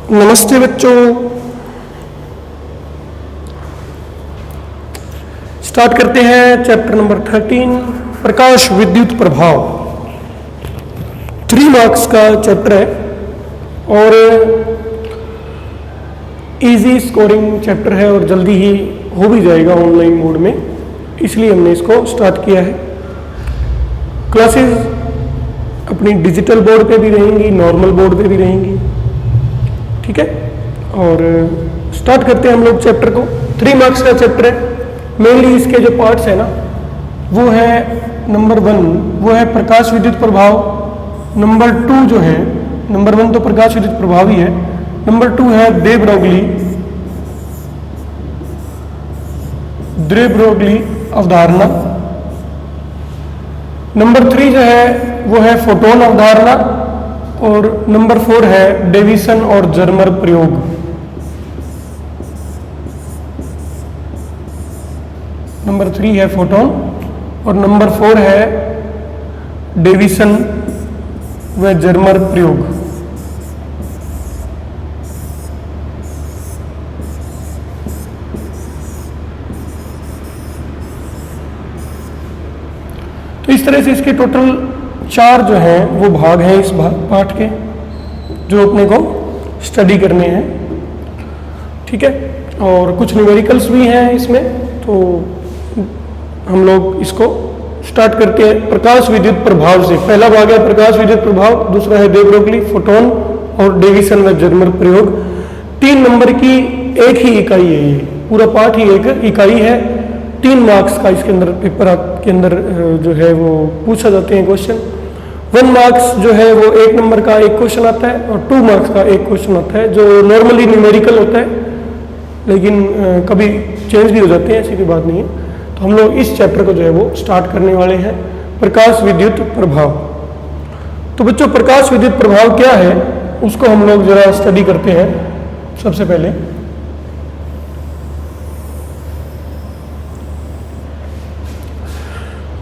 नमस्ते बच्चों। स्टार्ट करते हैं चैप्टर नंबर 13 प्रकाश विद्युत प्रभाव। 3 मार्क्स का चैप्टर है और इजी स्कोरिंग चैप्टर है और जल्दी ही हो भी जाएगा ऑनलाइन मोड में, इसलिए हमने इसको स्टार्ट किया है। क्लासेस अपनी डिजिटल बोर्ड पे भी रहेंगी, नॉर्मल बोर्ड पे भी रहेंगी, ठीक है। और स्टार्ट करते हैं हम लोग चैप्टर को। 3 मार्क्स का चैप्टर है। मेनली इसके जो पार्ट्स है ना वो है नंबर 1 वो है प्रकाश विद्युत प्रभाव। नंबर 2 जो है, नंबर 1 तो प्रकाश विद्युत प्रभाव ही है, नंबर 2 है दे ब्रोगली अवधारणा। नंबर 3 जो है वो है फोटोन अवधारणा और नंबर 4 है डेविसन और जर्मर प्रयोग। नंबर 3 है फोटोन और नंबर 4 है डेविसन व जर्मर प्रयोग। तो इस तरह से इसके टोटल 4 जो हैं वो भाग हैं इस पाठ के, जो अपने को स्टडी करने हैं, ठीक है। और कुछ न्यूमेरिकल्स भी हैं इसमें, तो हम लोग इसको स्टार्ट करते हैं प्रकाश विद्युत प्रभाव से। पहला भाग है प्रकाश विद्युत प्रभाव, दूसरा है दे ब्रोगली फोटोन और डेविसन व जर्मर प्रयोग। 3 नंबर की एक ही इकाई है, ये पूरा पाठ ही एक इकाई है। 3 मार्क्स का इसके अंदर पेपर के अंदर जो है वो पूछा जाते हैं क्वेश्चन। 1 मार्क्स जो है वो 1 नंबर का एक क्वेश्चन आता है और 2 मार्क्स का एक क्वेश्चन आता है, जो नॉर्मली न्यूमेरिकल होता है, लेकिन कभी चेंज भी हो जाते हैं, ऐसी कोई बात नहीं है। तो हम लोग इस चैप्टर को जो है वो स्टार्ट करने वाले हैं, प्रकाश विद्युत प्रभाव। तो बच्चों प्रकाश विद्युत प्रभाव क्या है उसको हम लोग जरा स्टडी करते हैं। सबसे पहले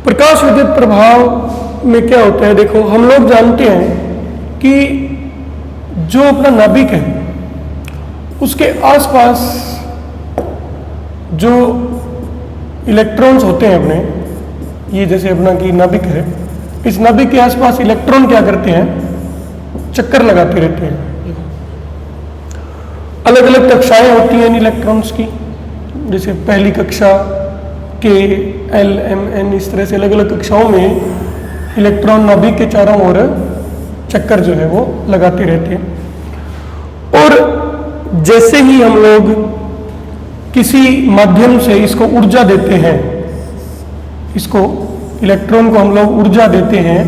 प्रकाश विद्युत प्रभाव में क्या होता है, देखो हम लोग जानते हैं कि जो अपना नाभिक है उसके आसपास जो इलेक्ट्रॉन्स होते हैं अपने, ये जैसे अपना कि नाभिक है, इस नाभिक के आसपास इलेक्ट्रॉन क्या करते हैं, चक्कर लगाते रहते हैं। अलग अलग कक्षाएं होती हैं इन इलेक्ट्रॉन्स की, जैसे पहली कक्षा के L M N, इस तरह से अलग अलग कक्षाओं में इलेक्ट्रॉन नाभिक के चारों ओर चक्कर जो है वो लगाते रहते हैं। और जैसे ही हम लोग किसी माध्यम से इसको ऊर्जा देते हैं, इसको इलेक्ट्रॉन को हम लोग ऊर्जा देते हैं,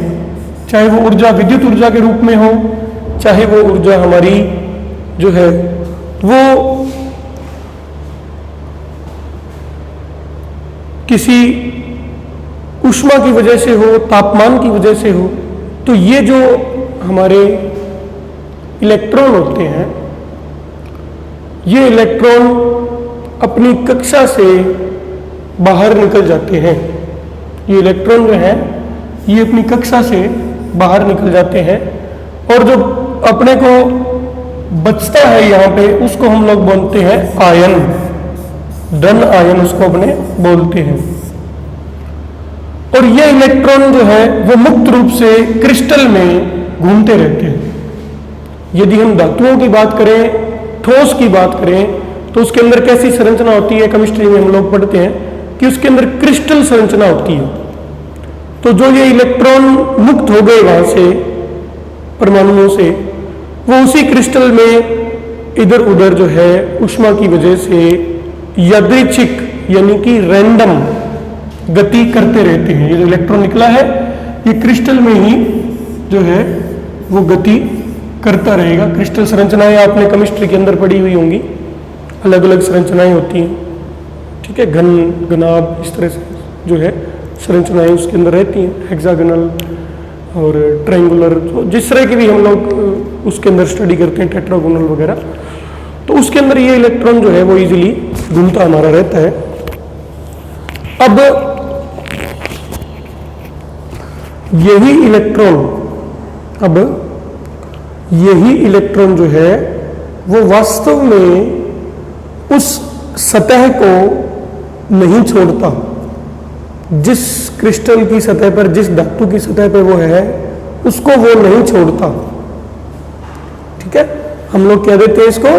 चाहे वो ऊर्जा विद्युत ऊर्जा के रूप में हो, चाहे वो ऊर्जा हमारी जो है वो किसी ऊष्मा की वजह से हो, तापमान की वजह से हो, तो ये जो हमारे इलेक्ट्रॉन होते हैं, ये इलेक्ट्रॉन अपनी कक्षा से बाहर निकल जाते हैं। ये इलेक्ट्रॉन जो है ये अपनी कक्षा से बाहर निकल जाते हैं और जो अपने को बचता है यहाँ पे उसको हम लोग बोलते हैं आयन, धन आयन उसको अपने बोलते हैं। और ये इलेक्ट्रॉन जो है वो मुक्त रूप से क्रिस्टल में घूमते रहते हैं। यदि हम धातुओं की बात करें, ठोस की बात करें, तो उसके अंदर कैसी संरचना होती है, केमिस्ट्री में हम लोग पढ़ते हैं कि उसके अंदर क्रिस्टल संरचना होती है। तो जो ये इलेक्ट्रॉन मुक्त हो गए वहां से परमाणुओं से, वो उसी क्रिस्टल में इधर उधर जो है ऊष्मा की वजह से यादृच्छिक यानी कि रैंडम गति करते रहते हैं। ये जो इलेक्ट्रॉन निकला है ये क्रिस्टल में ही जो है वो गति करता रहेगा। क्रिस्टल संरचनाएं आपने केमिस्ट्री के अंदर पढ़ी हुई होंगी, अलग अलग संरचनाएं होती हैं, ठीक है। घन, घनाभ, इस तरह से जो है संरचनाएं उसके अंदर रहती हैं, हेक्सागोनल और ट्रायंगुलर, तो जिस तरह की भी हम लोग उसके अंदर स्टडी करते हैं, टेट्रागोनल वगैरह, तो उसके अंदर ये इलेक्ट्रॉन जो है वो इजीली घूमता हमारा रहता है। अब यही इलेक्ट्रॉन जो है वो वास्तव में उस सतह को नहीं छोड़ता। जिस क्रिस्टल की सतह पर, जिस धातु की सतह पर वो है, उसको वो नहीं छोड़ता। ठीक है, हम लोग क्या देते हैं इसको?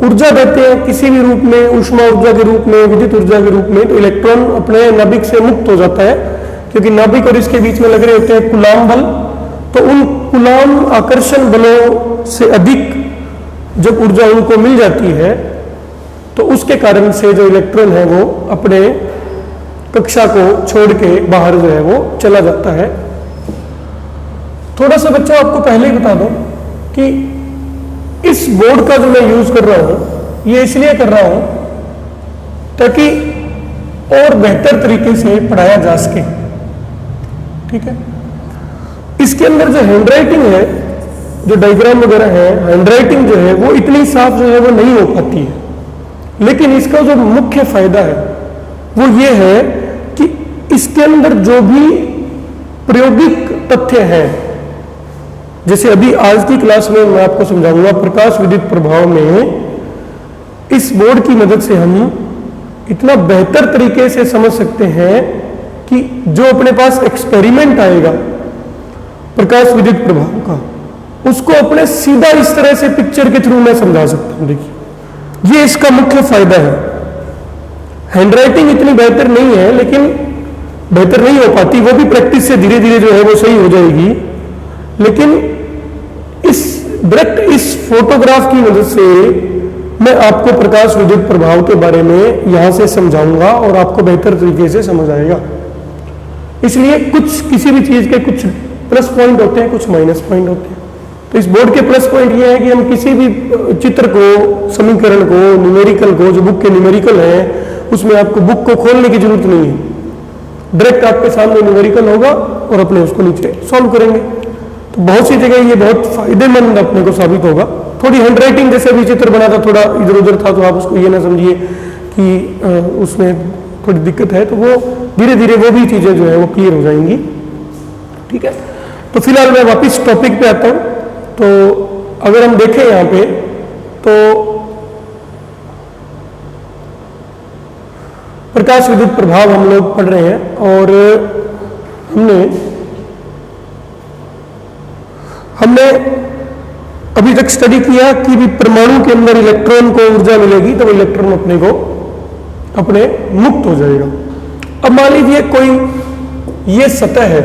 ऊर्जा देते हैं किसी भी रूप में, ऊष्मा ऊर्जा के रूप में, विद्युत ऊर्जा के रूप में। तो इलेक्ट्रॉन अपने नाभिक से मुक्त हो जाता है, क्योंकि नाभिक और इसके बीच में लग रहे होते हैं कूलाम बल। तो उन कूलाम आकर्षण बलों से अधिक जब ऊर्जा उनको मिल जाती है, तो उसके कारण से जो इलेक्ट्रॉन है वो अपने कक्षा को छोड़ के बाहर जो है वो चला जाता है। थोड़ा सा बच्चों आपको पहले ही बता दूं कि इस बोर्ड का जो मैं यूज कर रहा हूं, ये इसलिए कर रहा हूं ताकि और बेहतर तरीके से पढ़ाया जा सके। ठीक है, इसके अंदर जो हैंडराइटिंग है, जो डायग्राम वगैरह है, हैंडराइटिंग जो है वो इतनी साफ जो है वो नहीं हो पाती है। लेकिन इसका जो मुख्य फायदा है वो ये है कि इसके अंदर जो भी प्रायोगिक तथ्य हैं, जैसे अभी आज की क्लास में मैं आपको समझाऊंगा प्रकाश विद्युत प्रभाव में, इस बोर्ड की मदद से हम इतना बेहतर तरीके से समझ सकते हैं कि जो अपने पास एक्सपेरिमेंट आएगा प्रकाश विद्युत प्रभाव का, उसको अपने सीधा इस तरह से पिक्चर के थ्रू मैं समझा सकता हूं। देखिए, ये इसका मुख्य फायदा है। हैंडराइटिंग इतनी बेहतर नहीं है, लेकिन बेहतर नहीं हो पाती, वो भी प्रैक्टिस से धीरे धीरे जो है वो सही हो जाएगी। लेकिन इस डायरेक्ट इस फोटोग्राफ की मदद से मैं आपको प्रकाश विद्युत प्रभाव के बारे में यहां से समझाऊंगा और आपको बेहतर तरीके से समझ आएगा। इसलिए कुछ किसी भी चीज के कुछ प्लस पॉइंट होते हैं, कुछ माइनस पॉइंट होते हैं। तो इस बोर्ड के प्लस पॉइंट ये है कि हम किसी भी चित्र को, समीकरण को, न्यूमेरिकल को, जो बुक के न्यूमेरिकल है, उसमें आपको बुक को खोलने की जरूरत नहीं है। डायरेक्ट आपके सामने न्यूमेरिकल होगा और अपने उसको नीचे सॉल्व करेंगे। तो बहुत सी जगह ये बहुत फायदेमंद अपने को साबित होगा। थोड़ी हैंडराइटिंग जैसे भी चित्र बना था, थोड़ा इधर उधर था, तो आप उसको ये ना समझिए कि उसमें थोड़ी दिक्कत है। तो वो धीरे धीरे वो भी चीजें जो है वो क्लियर हो जाएंगी। ठीक है, तो फिलहाल मैं वापस टॉपिक पे आता हूं। तो अगर हम देखें यहां पे, तो प्रकाश विद्युत प्रभाव हम लोग पढ़ रहे हैं और हमने अभी तक स्टडी किया कि भी परमाणु के अंदर इलेक्ट्रॉन को ऊर्जा मिलेगी तो वो इलेक्ट्रॉन अपने मुक्त हो जाएगा। अब मान लीजिए कोई ये सतह है,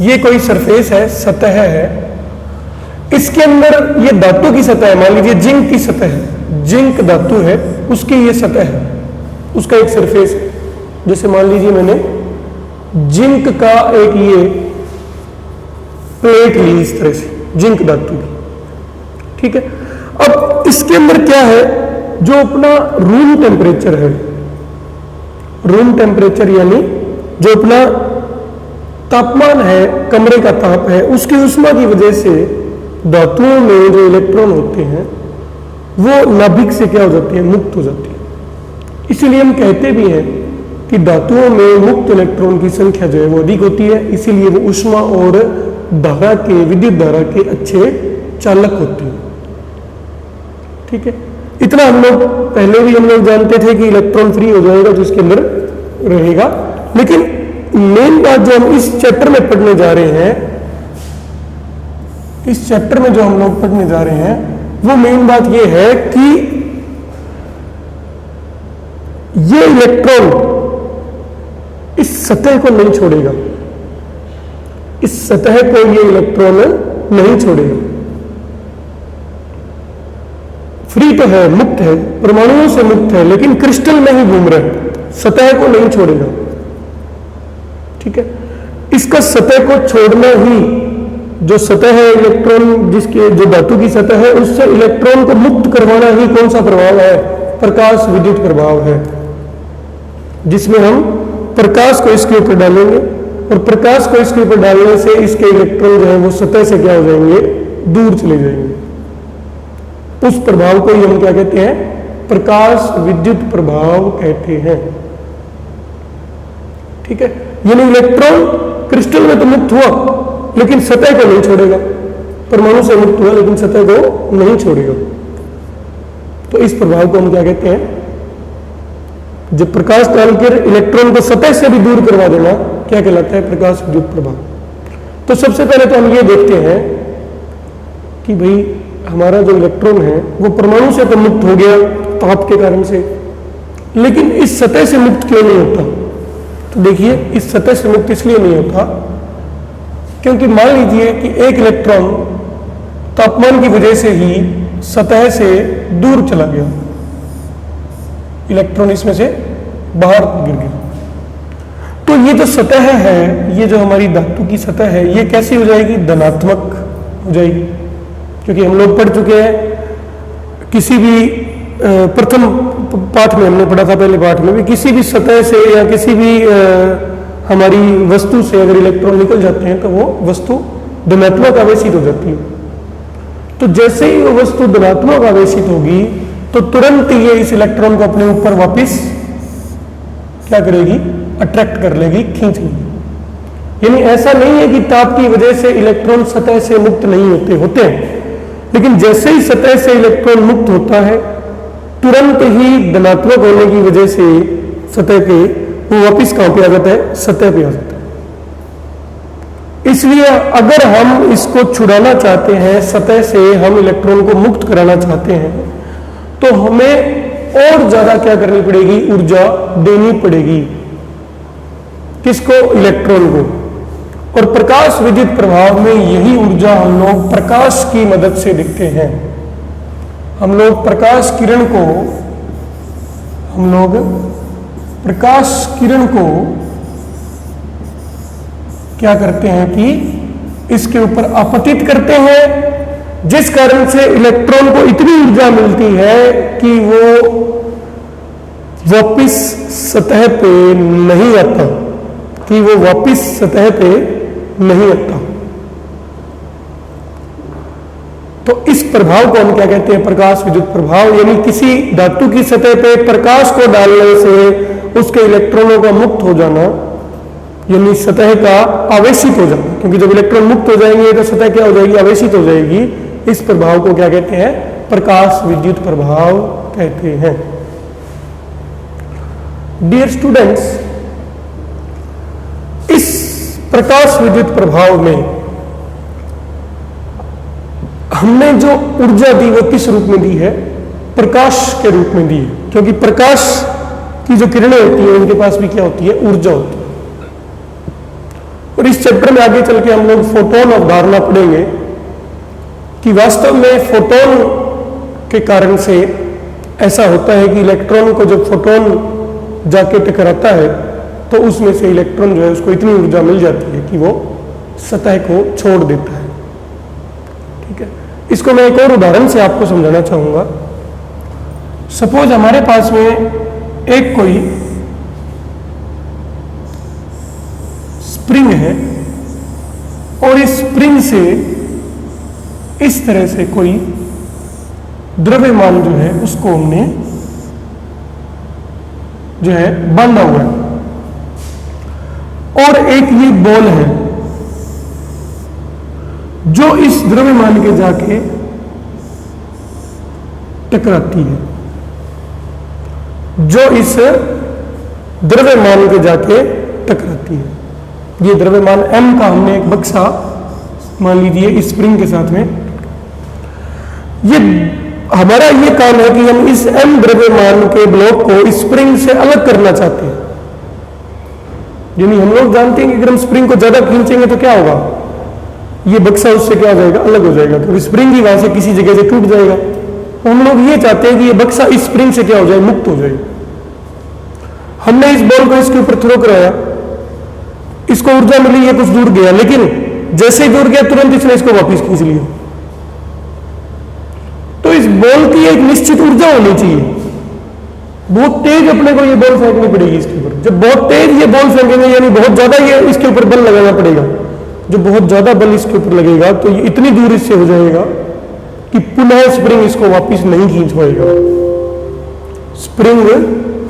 ये कोई सरफेस है, सतह है, इसके अंदर ये धातु की सतह है, मान लीजिए जिंक की सतह है, जिंक धातु है, उसकी ये सतह है, उसका एक सरफेस है। जैसे मान लीजिए मैंने जिंक का एक ये प्लेट ली इस तरह से, जिंक धातु की। ठीक है, अब इसके अंदर क्या है, जो अपना रूम टेम्परेचर है, रूम टेम्परेचर यानी जो अपना तापमान है, कमरे का ताप है, उसकी ऊष्मा की वजह से धातुओं में जो इलेक्ट्रॉन होते हैं वो नाभिक से क्या हो जाते हैं, मुक्त हो जाते हैं। इसीलिए हम कहते भी हैं कि धातुओं में मुक्त इलेक्ट्रॉन की संख्या जो है वो अधिक होती है, इसीलिए वो ऊष्मा और धारा के, विद्युत धारा के अच्छे चालक होते हैं। ठीक है, इतना हम लोग पहले भी हम लोग जानते थे कि इलेक्ट्रॉन फ्री हो जाएगा जो इसके अंदर रहेगा। लेकिन मेन बात जो हम इस चैप्टर में पढ़ने जा रहे हैं, इस चैप्टर में जो हम लोग पढ़ने जा रहे हैं, वो मेन बात ये है कि ये इलेक्ट्रॉन इस सतह को नहीं छोड़ेगा, इस सतह को ये इलेक्ट्रॉन नहीं छोड़ेगा। फ्री तो है, मुक्त है, परमाणुओं से मुक्त है, लेकिन क्रिस्टल में ही घूम रहा है, सतह को नहीं छोड़ेगा। ठीक है, इसका सतह को छोड़ना ही, जो सतह है इलेक्ट्रॉन, जिसके जो धातु की सतह है, उससे इलेक्ट्रॉन को मुक्त करवाना ही कौन सा प्रभाव है, प्रकाश विद्युत प्रभाव है, जिसमें हम प्रकाश को इसके ऊपर डालेंगे और प्रकाश को इसके ऊपर डालने से इसके इलेक्ट्रॉन जो है वो सतह से क्या हो जाएंगे, दूर चले जाएंगे। उस प्रभाव को ही हम क्या कहते हैं, प्रकाश विद्युत प्रभाव कहते हैं। ठीक है, यानी इलेक्ट्रॉन क्रिस्टल में तो मुक्त हुआ, लेकिन सतह को नहीं छोड़ेगा। परमाणु से मुक्त हुआ लेकिन सतह को नहीं छोड़ेगा। तो इस प्रभाव को हम क्या कहते हैं? जब प्रकाश डालकर इलेक्ट्रॉन को सतह से भी दूर करवा देना क्या कहलाता है? प्रकाश विद्युत प्रभाव। तो सबसे पहले तो हम ये देखते हैं कि भाई हमारा जो इलेक्ट्रॉन है वो परमाणु से तो मुक्त हो गया ताप के कारण से, लेकिन इस सतह से मुक्त क्यों नहीं होता? तो देखिए, इस सतह से मुक्त इसलिए नहीं होता क्योंकि मान लीजिए कि एक इलेक्ट्रॉन तापमान की वजह से ही सतह से दूर चला गया, इलेक्ट्रॉन इसमें से बाहर गिर गया। तो ये जो सतह है, ये जो हमारी धातु की सतह है, ये कैसी हो जाएगी? धनात्मक हो जाएगी। क्योंकि हम लोग पढ़ चुके हैं, किसी भी प्रथम पाठ में हमने पढ़ा था, पहले पाठ में भी, किसी भी सतह से या किसी भी हमारी वस्तु से अगर इलेक्ट्रॉन निकल जाते हैं तो वो वस्तु धनात्मक आवेशित हो जाती है। तो जैसे ही वो वस्तु धनात्मक आवेशित होगी तो तुरंत ये इस इलेक्ट्रॉन को अपने ऊपर वापस क्या करेगी? अट्रैक्ट कर लेगी, खींच लेगी। यानी ऐसा नहीं है कि ताप की वजह से इलेक्ट्रॉन सतह से मुक्त नहीं होते हैं, लेकिन जैसे ही सतह से इलेक्ट्रॉन मुक्त होता है तुरंत ही धनात्मक होने की वजह से सतह पे वो वापस कहां पे आ जाता है? सतह पे आ जाता है। इसलिए अगर हम इसको छुड़ाना चाहते हैं, सतह से हम इलेक्ट्रॉन को मुक्त कराना चाहते हैं, तो हमें और ज्यादा क्या करनी पड़ेगी? ऊर्जा देनी पड़ेगी। किसको? इलेक्ट्रॉन को। और प्रकाश विद्युत प्रभाव में यही ऊर्जा हम लोग प्रकाश की मदद से देखते हैं। हम लोग प्रकाश किरण को क्या करते हैं कि इसके ऊपर आपतित करते हैं, जिस कारण से इलेक्ट्रॉन को इतनी ऊर्जा मिलती है कि वो वापस सतह पे नहीं आता, तो इस प्रभाव को हम क्या कहते हैं? प्रकाश विद्युत प्रभाव। यानी किसी धातु की सतह पे प्रकाश को डालने से उसके इलेक्ट्रॉनों का मुक्त हो जाना, यानी सतह का आवेशित हो जाना, क्योंकि जब इलेक्ट्रॉन मुक्त हो जाएंगे तो सतह क्या हो जाएगी? आवेशित हो जाएगी। इस प्रभाव को क्या कहते हैं? प्रकाश विद्युत प्रभाव कहते हैं। डियर स्टूडेंट्स, इस प्रकाश विद्युत प्रभाव में हमने जो ऊर्जा दी वो किस रूप में दी है? प्रकाश के रूप में दी है, क्योंकि प्रकाश की जो किरणें होती है उनके पास भी क्या होती है? ऊर्जा होती है। और इस चैप्टर में आगे चल के हम लोग फोटोन अवधारणा पढ़ेंगे कि वास्तव में फोटोन के कारण से ऐसा होता है कि इलेक्ट्रॉन को जब फोटोन जाके टकराता है तो उसमें से इलेक्ट्रॉन जो है उसको इतनी ऊर्जा मिल जाती है कि वो सतह को छोड़ देता है। ठीक है, इसको मैं एक और उदाहरण से आपको समझाना चाहूंगा। सपोज हमारे पास में एक कोई स्प्रिंग है और इस स्प्रिंग से इस तरह से कोई द्रव्यमान जो है उसको हमने जो है बांधा हुआ है, और एक ये बॉल है जो इस द्रव्यमान के जाके टकराती है, जो इस द्रव्यमान के जाके टकराती है। ये द्रव्यमान m का हमने एक बक्सा मान लीजिए इस स्प्रिंग के साथ में, ये हमारा ये काम है कि हम इस m द्रव्यमान के ब्लॉक को इस स्प्रिंग से अलग करना चाहते हैं। यानी हम लोग जानते हैं कि अगर हम स्प्रिंग को ज्यादा खींचेंगे तो क्या होगा? ये बक्सा उससे क्या हो जाएगा? अलग हो जाएगा, क्योंकि स्प्रिंग ही वहां से किसी जगह से टूट जाएगा। तो हम लोग ये चाहते हैं कि ये बक्सा इस स्प्रिंग से क्या हो जाए? मुक्त हो जाए। हमने इस बॉल को इसके ऊपर थ्रो कराया, इसको ऊर्जा मिली, ये कुछ दूर गया, लेकिन जैसे ही दूर गया तुरंत इसने इसको वापस खींच लिया। तो इस बॉल की एक निश्चित ऊर्जा होनी चाहिए। बहुत तेज अपने को ये बॉल फेंकनी पड़ेगी इसके ऊपर। जब बहुत तेज ये बॉल फेंकेंगे यानी बहुत ज्यादा ये इसके ऊपर बल लगाना पड़ेगा। जब बहुत ज्यादा बल इसके ऊपर लगेगा तो ये इतनी दूर इससे हो जाएगा कि पुनः स्प्रिंग इसको वापस नहीं खींच पाएगा। स्प्रिंग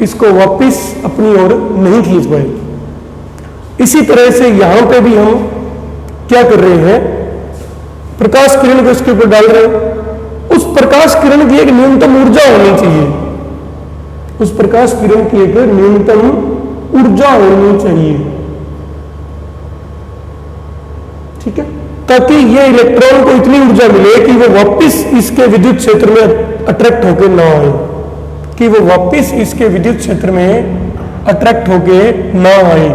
इसको वापस अपनी ओर नहीं खींच पाएगी। इसी तरह से यहां पे भी हम क्या कर रहे हैं, प्रकाश किरण को इसके ऊपर डाल रहे हैं। उस प्रकाश किरण की एक न्यूनतम ऊर्जा होनी चाहिए, उस प्रकाश किरण की एक न्यूनतम ऊर्जा होनी चाहिए, ठीक है, ताकि ये इलेक्ट्रॉन को इतनी ऊर्जा मिले कि वो वापस इसके विद्युत क्षेत्र में अट्रैक्ट होकर ना आए, कि वो वापस इसके विद्युत क्षेत्र में अट्रैक्ट होकर ना आए।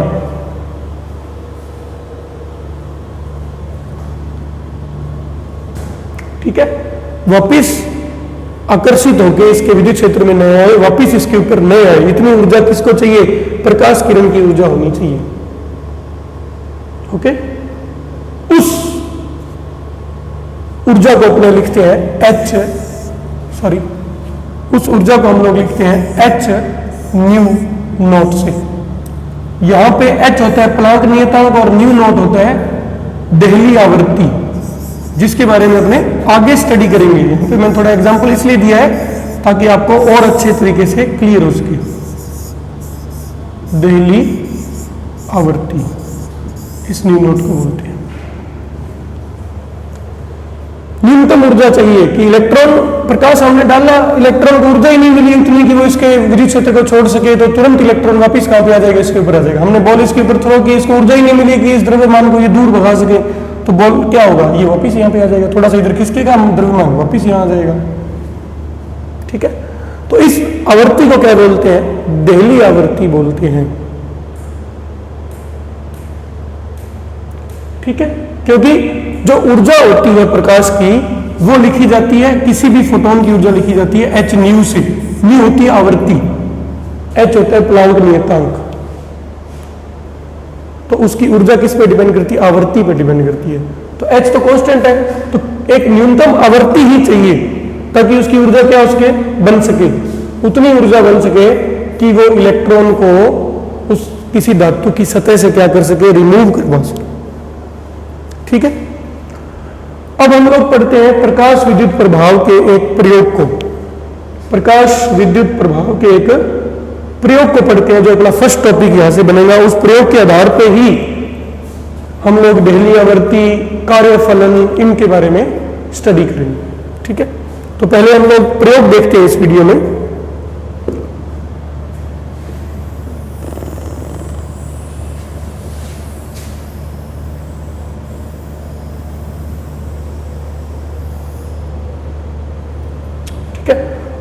ठीक है, वापस आकर्षित होकर इसके विद्युत क्षेत्र में न आए, वापस इसके ऊपर न आए, इतनी ऊर्जा किसको चाहिए, प्रकाश किरण की ऊर्जा होनी चाहिए। ओके, उस ऊर्जा को अपने लिखते हैं H, सॉरी, उस ऊर्जा को हम लोग लिखते हैं H न्यू नॉट से। यहां पे H होता है प्लांक नियतांक और न्यू नॉट होता है देहली आवृत्ति, जिसके बारे में अपने आगे स्टडी करेंगे। यहाँ पे मैंने थोड़ा एग्जांपल इसलिए दिया है ताकि आपको और अच्छे तरीके से क्लियर हो सके। देहली आवृत्ति, इस न्यू नॉट को बोलते हैं। न्यूनतम ऊर्जा चाहिए कि इलेक्ट्रॉन, प्रकाश हमने डाला, इलेक्ट्रॉन को ऊर्जा ही नहीं मिली इतनी कि वो इसके विद्युत क्षेत्र को छोड़ सके, तो तुरंत इलेक्ट्रॉन वापस कहां पे आ जाएगा, इसके ऊपर आ जाएगा। हमने बॉल इसके ऊपर थ्रो की, इसको ऊर्जा ही नहीं मिली कि इस द्रव्यमान को ये दूर भगा सके, तो बॉल क्या होगा, ये वापस यहाँ पे आ जाएगा, थोड़ा सा इधर खिसकेगा द्रव्यमान, वापस यहाँ आ जाएगा। ठीक है, तो इस आवृत्ति को क्या बोलते हैं, देहली आवृत्ति बोलते हैं। ठीक है, क्योंकि जो ऊर्जा होती है प्रकाश की वो लिखी जाती है, किसी भी फोटोन की ऊर्जा लिखी जाती है H न्यू से। न्यू होती है आवृत्ति, H होता है प्लांक नियतांक, तो उसकी ऊर्जा किस पे डिपेंड करती है, आवृत्ति पे डिपेंड करती है। तो H तो कांस्टेंट है, तो एक न्यूनतम आवृत्ति ही चाहिए ताकि उसकी ऊर्जा क्या हो सके, बन सके, उतनी ऊर्जा बन सके कि वो इलेक्ट्रॉन को उस किसी धातु की सतह से क्या कर सके, रिमूव करवा सके। ठीक है, अब हम लोग पढ़ते हैं प्रकाश विद्युत प्रभाव के एक प्रयोग को। प्रकाश विद्युत प्रभाव के एक प्रयोग को पढ़ते हैं, जो अपना फर्स्ट टॉपिक यहां से बनेगा। उस प्रयोग के आधार पे ही हम लोग देहली आवृत्ति, कार्यफलन, इनके बारे में स्टडी करेंगे। ठीक है, तो पहले हम लोग प्रयोग देखते हैं इस वीडियो में।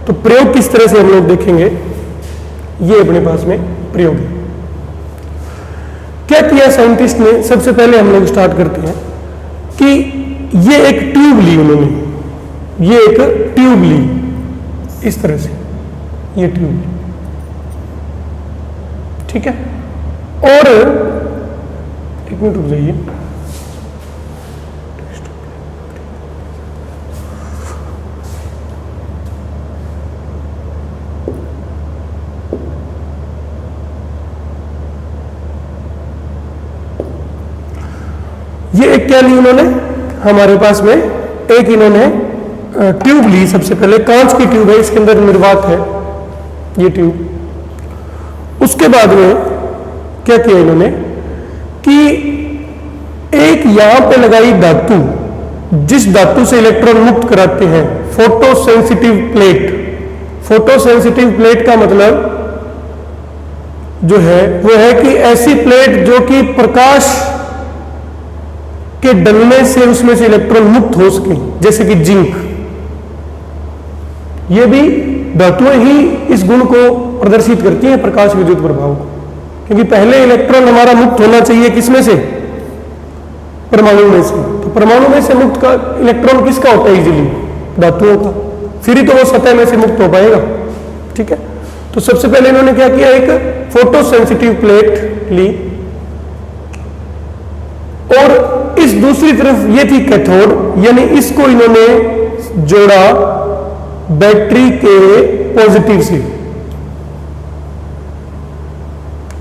तो प्रयोग किस तरह से हम लोग देखेंगे, ये अपने पास में प्रयोग है। क्या किया साइंटिस्ट ने, सबसे पहले हम लोग स्टार्ट करते हैं कि ये एक ट्यूब ली उन्होंने, ये एक ट्यूब ली इस तरह से, ये ट्यूब ली, ठीक है, और एक मिनट रुक जाइए, ये एक क्या ली उन्होंने, हमारे पास में एक इन्होंने ट्यूब ली। सबसे पहले कांच की ट्यूब है, इसके अंदर निर्वात है ये ट्यूब। उसके बाद में क्या किया इन्होंने कि एक यहां पे लगाई धातु, जिस धातु से इलेक्ट्रॉन मुक्त कराते हैं, photo sensitive plate. Photo sensitive plate का मतलब जो है वो है कि ऐसी प्लेट जो कि प्रकाश के डलने से उसमें से इलेक्ट्रॉन मुक्त हो सके, जैसे कि जिंक। ये भी धातुएं ही इस गुण को प्रदर्शित करती हैं, प्रकाश विद्युत प्रभाव को, क्योंकि पहले इलेक्ट्रॉन हमारा मुक्त होना चाहिए किसमें से, परमाणु में से। तो परमाणु में से मुक्त का इलेक्ट्रॉन किसका होता है, इजीली धातुओं का, फिर ही तो वो सतह में से मुक्त हो पाएगा। ठीक है, तो सबसे पहले इन्होंने क्या किया, एक फोटो सेंसिटिव प्लेट ली, और इस दूसरी तरफ ये थी कैथोड, यानी इसको इन्होंने जोड़ा बैटरी के पॉजिटिव से,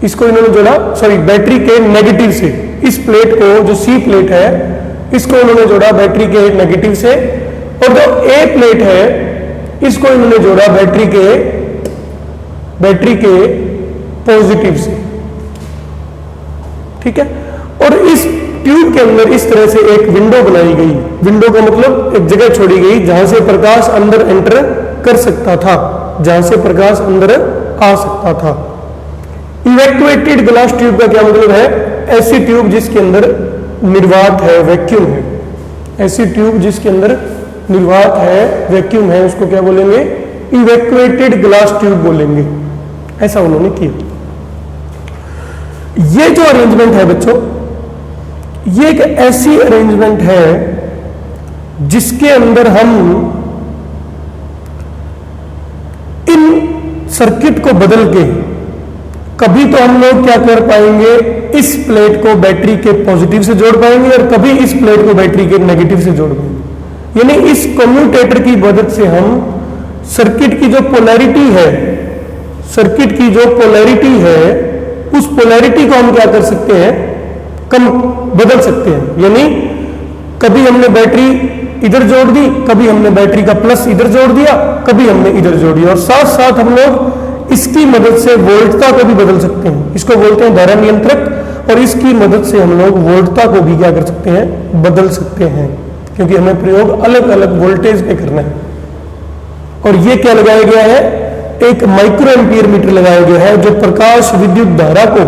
इसको इन्होंने जोड़ा, सॉरी, बैटरी के नेगेटिव से। इस प्लेट को, जो सी प्लेट है, इसको इन्होंने जोड़ा बैटरी के नेगेटिव से, और जो ए प्लेट है इसको इन्होंने जोड़ा बैटरी के पॉजिटिव से। ठीक है, और इस ट्यूब के अंदर इस तरह से एक विंडो बनाई गई, विंडो का मतलब एक जगह छोड़ी गई जहां से प्रकाश अंदर एंटर कर सकता था, जहां से प्रकाश अंदर आ सकता था। इवैक्यूएटेड ग्लास ट्यूब का क्या मतलब है? ऐसी ट्यूब जिसके अंदर निर्वात है, वैक्यूम है। ऐसी ट्यूब जिसके अंदर निर्वात है, वैक्यूम है, उसको क्या बोलेंगे? इवैक्यूएटेड ग्लास ट्यूब बोलेंगे। ऐसा उन्होंने किया। ये जो अरेंजमेंट है बच्चों, ये एक ऐसी अरेंजमेंट है जिसके अंदर हम इन सर्किट को बदल के कभी तो हम लोग क्या कर पाएंगे, इस प्लेट को बैटरी के पॉजिटिव से जोड़ पाएंगे और कभी इस प्लेट को बैटरी के नेगेटिव से जोड़ पाएंगे। यानी इस कम्यूटेटर की मदद से हम सर्किट की जो पोलैरिटी है, सर्किट की जो पोलैरिटी है, उस पोलैरिटी को हम क्या कर सकते हैं? कम बदल सकते हैं। यानी कभी हमने बैटरी इधर जोड़ दी, कभी हमने बैटरी का प्लस इधर जोड़ दिया, कभी हमने इधर जोड़ दिया, और साथ साथ हम लोग इसकी मदद से वोल्टता को भी बदल सकते हैं। इसको बोलते हैं धारा नियंत्रक, और इसकी मदद से हम लोग वोल्टता को भी क्या कर सकते हैं? बदल सकते हैं, क्योंकि हमें प्रयोग अलग अलग वोल्टेज पे करना है। और ये क्या लगाया गया है? एक माइक्रो एम्पीयर मीटर लगाया गया है जो प्रकाश विद्युत धारा को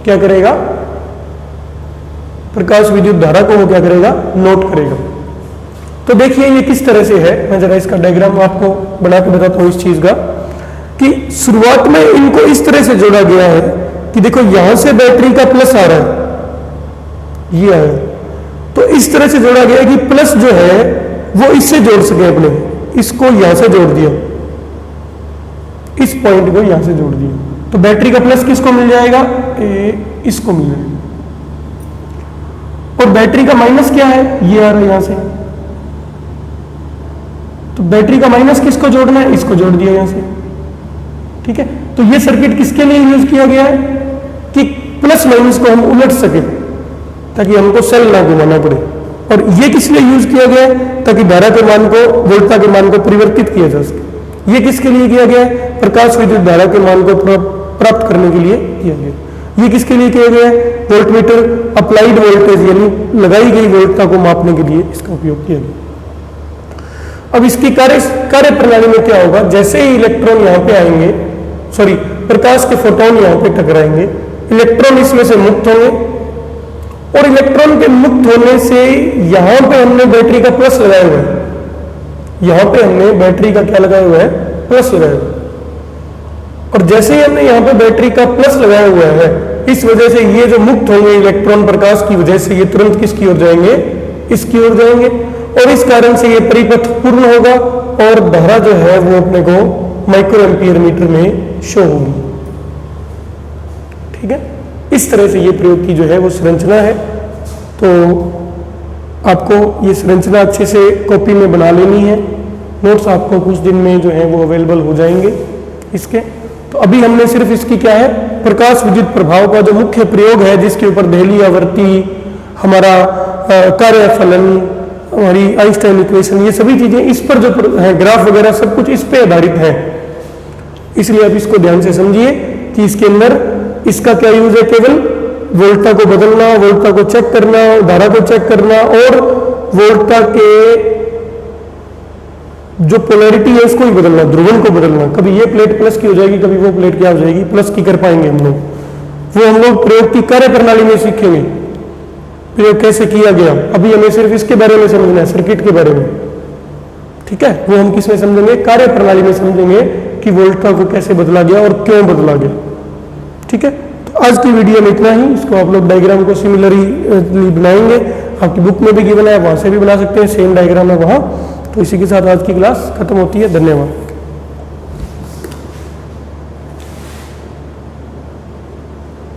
क्या करेगा? प्रकाश विद्युत धारा को वो क्या करेगा? नोट करेगा। तो देखिए ये किस तरह से है, मैं जरा इसका डायग्राम आपको बना के बताता हूं इस चीज का, कि शुरुआत में इनको इस तरह से जोड़ा गया है कि देखो यहां से बैटरी का प्लस आ रहा है, ये आया, तो इस तरह से जोड़ा गया है कि प्लस जो है वो इससे जोड़ सके अपने, इसको यहां से जोड़ दिया, इस पॉइंट को यहां से जोड़ दिया, तो बैटरी का प्लस किसको मिल जाएगा? इसको मिल जाएगा। और बैटरी का माइनस क्या है? ये आ रहा है यहां से, तो बैटरी का माइनस किसको जोड़ना है? इसको जोड़ दिया यहां से। ठीक है, तो ये सर्किट किसके लिए यूज किया गया है? कि प्लस माइनस को हम उलट सके, ताकि हमको सेल ना घुमाना पड़े। और ये किस लिए यूज किया गया है? ताकि धारा के मान को, वोल्टता के मान को परिवर्तित किया जा सके। ये किसके लिए किया गया है? प्रकाश विद्युत धारा के मान को प्राप्त करने के लिए किया गया। ये किसके लिए किया गया है? वोल्टमीटर, अप्लाइड वोल्टेज यानी लगाई गई वोल्टता को मापने के लिए इसका उपयोग किया गया। अब इसकी कार्य प्रणाली में क्या होगा? जैसे ही इलेक्ट्रॉन यहां पे आएंगे, सॉरी प्रकाश के फोटोन यहां पे टकराएंगे, इलेक्ट्रॉन इसमें से मुक्त होंगे, और इलेक्ट्रॉन के मुक्त होने से यहां पे हमने बैटरी का प्लस लगाया हुआ है, यहां पे हमने बैटरी का क्या लगाया हुआ है? प्लस लगाया हुआ है। और जैसे ही हमने यहां पे बैटरी का प्लस लगाया हुआ है, इस वजह से ये जो मुक्त होंगे इलेक्ट्रॉन प्रकाश की वजह से, ये तुरंत किसकी ओर जाएंगे? इसकी ओर जाएंगे, और इस कारण से ये परिपथ पूर्ण होगा और धारा जो है वो अपने को माइक्रो एम्पीयर मीटर में शो होगी। ठीक है, इस तरह से ये प्रयोग की जो है वो संरचना है। तो आपको ये संरचना अच्छे से कॉपी में बना लेनी है, नोट्स आपको कुछ दिन में जो है वो अवेलेबल हो जाएंगे इसके। तो अभी हमने सिर्फ इसकी क्या है, प्रकाश विद्युत प्रभाव का जो मुख्य प्रयोग है, जिसके ऊपर दहली आवर्ती, हमारा कार्यफलन, हमारी आइंस्टाइन इक्वेशन, ये सभी चीजें इस पर जो है, ग्राफ वगैरह सब कुछ इस पे आधारित है। इसलिए आप इसको ध्यान से समझिए कि इसके अंदर इसका क्या यूज है, केवल वोल्टता को बदलना, वोल्टता को चेक करना, धारा को चेक करना, और वोल्टता के जो पोलैरिटी है उसको ही बदलना, ध्रुवन को बदलना। कभी ये प्लेट प्लस की हो जाएगी, कभी वो प्लेट क्या हो जाएगी, प्लस की कर पाएंगे हम लोग। वो हम लोग प्रयोग की कार्य प्रणाली में सीखेंगे, प्रयोग कैसे किया गया। अभी हमें सिर्फ इसके बारे में समझना है, सर्किट के बारे में। ठीक है, वो हम किस में समझेंगे, कार्य प्रणाली में समझेंगे कि वोल्टता को कैसे बदला गया और क्यों बदला गया। ठीक है, तो आज की वीडियो में इतना ही। इसको आप लोग डायग्राम को सिमिलरली बनाएंगे, आपकी बुक में भी गिवन है, वहां से भी बना सकते हैं, सेम डायग्राम है वहां। तो इसी के साथ आज की क्लास खत्म होती है। धन्यवाद।